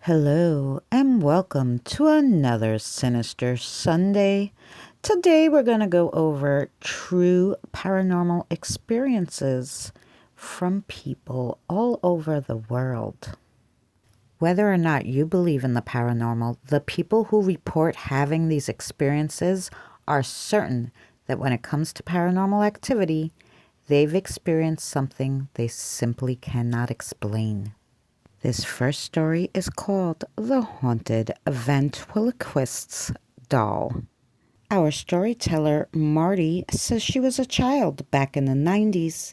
Hello, and welcome to another Sinister Sunday. Today, we're going to go over true paranormal experiences from people all over the world. Whether or not you believe in the paranormal, the people who report having these experiences are certain that when it comes to paranormal activity, they've experienced something they simply cannot explain. This first story is called The Haunted Ventriloquist's Doll. Our storyteller, Marty, says she was a child back in the 90s,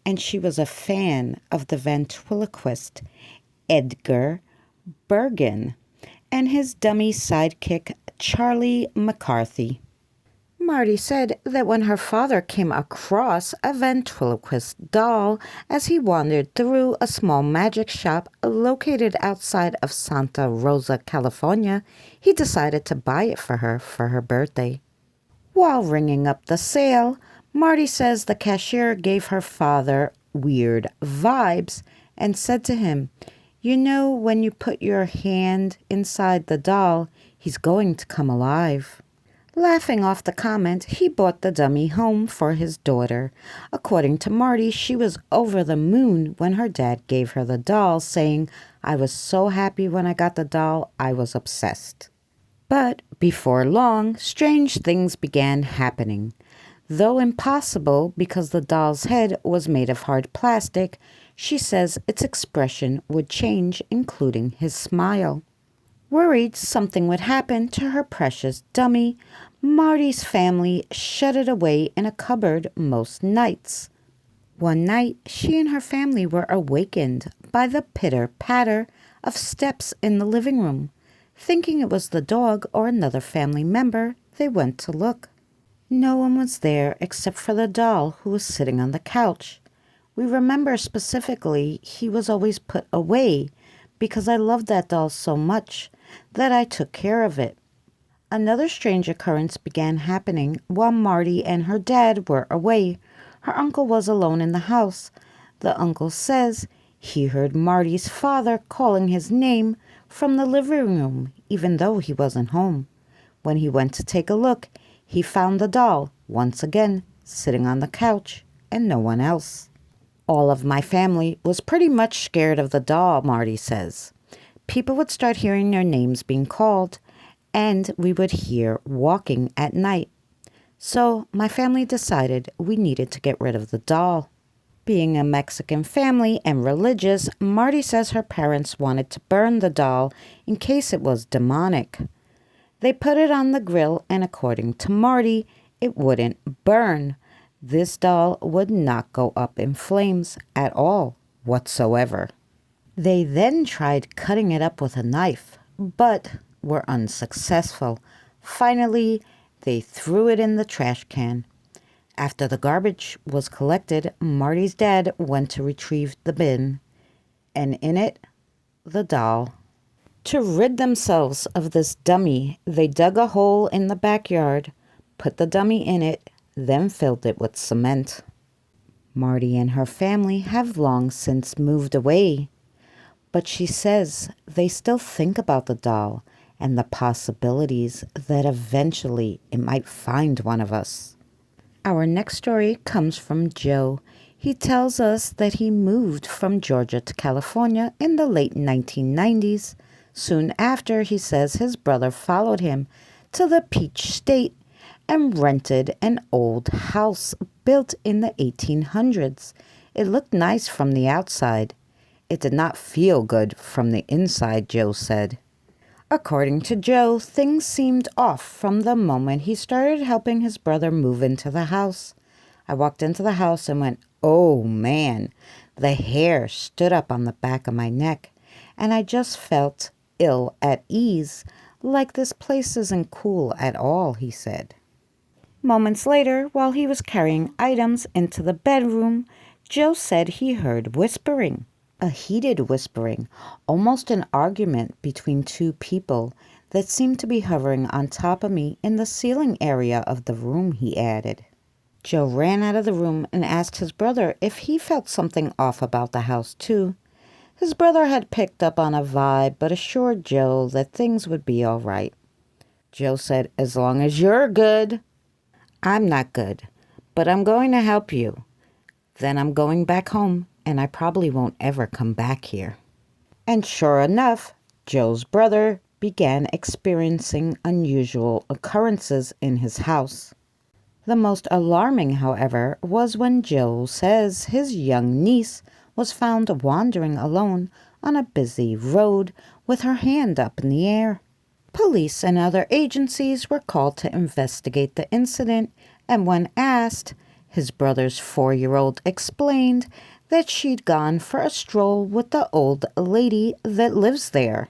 and she was a fan of the ventriloquist Edgar Bergen and his dummy sidekick, Charlie McCarthy. Marty said that when her father came across a ventriloquist doll as he wandered through a small magic shop located outside of Santa Rosa, California, he decided to buy it for her birthday. While ringing up the sale, Marty says the cashier gave her father weird vibes and said to him, "You know, when you put your hand inside the doll, he's going to come alive." Laughing off the comment, he bought the dummy home for his daughter. According to Marty, she was over the moon when her dad gave her the doll, saying, "I was so happy when I got the doll, I was obsessed." But before long, strange things began happening. Though impossible because the doll's head was made of hard plastic, she says its expression would change, including his smile. Worried something would happen to her precious dummy, Marty's family shut it away in a cupboard most nights. One night, she and her family were awakened by the pitter-patter of steps in the living room. Thinking it was the dog or another family member, they went to look. No one was there except for the doll who was sitting on the couch. We remember specifically he was always put away because I loved that doll so much that I took care of it. Another strange occurrence began happening while Marty and her dad were away. Her uncle was alone in the house. The uncle says he heard Marty's father calling his name from the living room, even though he wasn't home. When he went to take a look, he found the doll, once again, sitting on the couch, and no one else. All of my family was pretty much scared of the doll, Marty says. People would start hearing their names being called, and we would hear walking at night. So my family decided we needed to get rid of the doll. Being a Mexican family and religious, Marty says her parents wanted to burn the doll in case it was demonic. They put it on the grill, and according to Marty, it wouldn't burn. This doll would not go up in flames at all whatsoever. They then tried cutting it up with a knife, but were unsuccessful. Finally, they threw it in the trash can. After the garbage was collected, Marty's dad went to retrieve the bin, and in it, the doll. To rid themselves of this dummy, they dug a hole in the backyard, put the dummy in it, then filled it with cement. Marty and her family have long since moved away, but she says they still think about the doll and the possibilities that eventually it might find one of us. Our next story comes from Joe. He tells us that he moved from Georgia to California in the late 1990s. Soon after, he says his brother followed him to the Peach State and rented an old house built in the 1800s. It looked nice from the outside. It did not feel good from the inside, Joe said. According to Joe, things seemed off from the moment he started helping his brother move into the house. I walked into the house and went, "Oh man," the hair stood up on the back of my neck, and I just felt ill at ease, like this place isn't cool at all, he said. Moments later, while he was carrying items into the bedroom, Joe said he heard whispering. A heated whispering, almost an argument between two people that seemed to be hovering on top of me in the ceiling area of the room, he added. Joe ran out of the room and asked his brother if he felt something off about the house too. His brother had picked up on a vibe but assured Joe that things would be all right. Joe said, "As long as you're good." "I'm not good, but I'm going to help you. Then I'm going back home, and I probably won't ever come back here." And sure enough, Joe's brother began experiencing unusual occurrences in his house. The most alarming, however, was when Joe says his young niece was found wandering alone on a busy road with her hand up in the air. Police and other agencies were called to investigate the incident, and when asked, his brother's 4-year-old explained that she'd gone for a stroll with the old lady that lives there.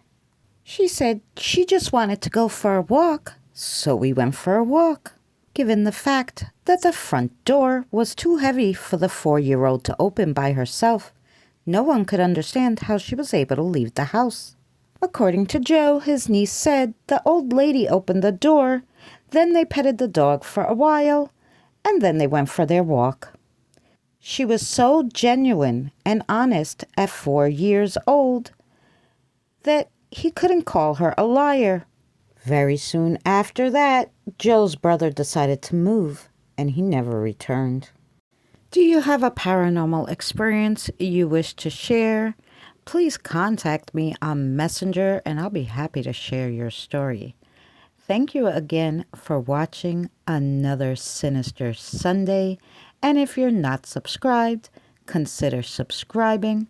She said she just wanted to go for a walk, so we went for a walk. Given the fact that the front door was too heavy for the 4-year-old to open by herself, no one could understand how she was able to leave the house. According to Joe, his niece said the old lady opened the door, then they petted the dog for a while, and then they went for their walk. She was so genuine and honest at 4 years old that he couldn't call her a liar. Very soon after that, Joe's brother decided to move, and he never returned. Do you have a paranormal experience you wish to share? Please contact me on Messenger, and I'll be happy to share your story. Thank you again for watching another Sinister Sunday, and if you're not subscribed, consider subscribing,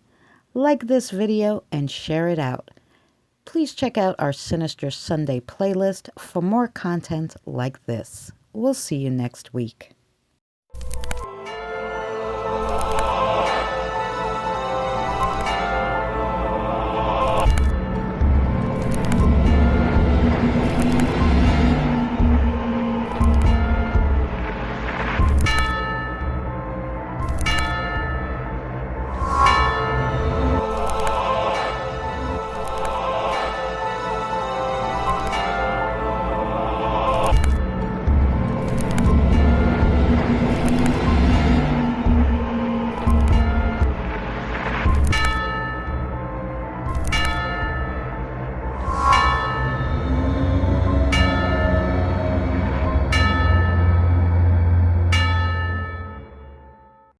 like this video, and share it out. Please check out our Sinister Sunday playlist for more content like this. We'll see you next week.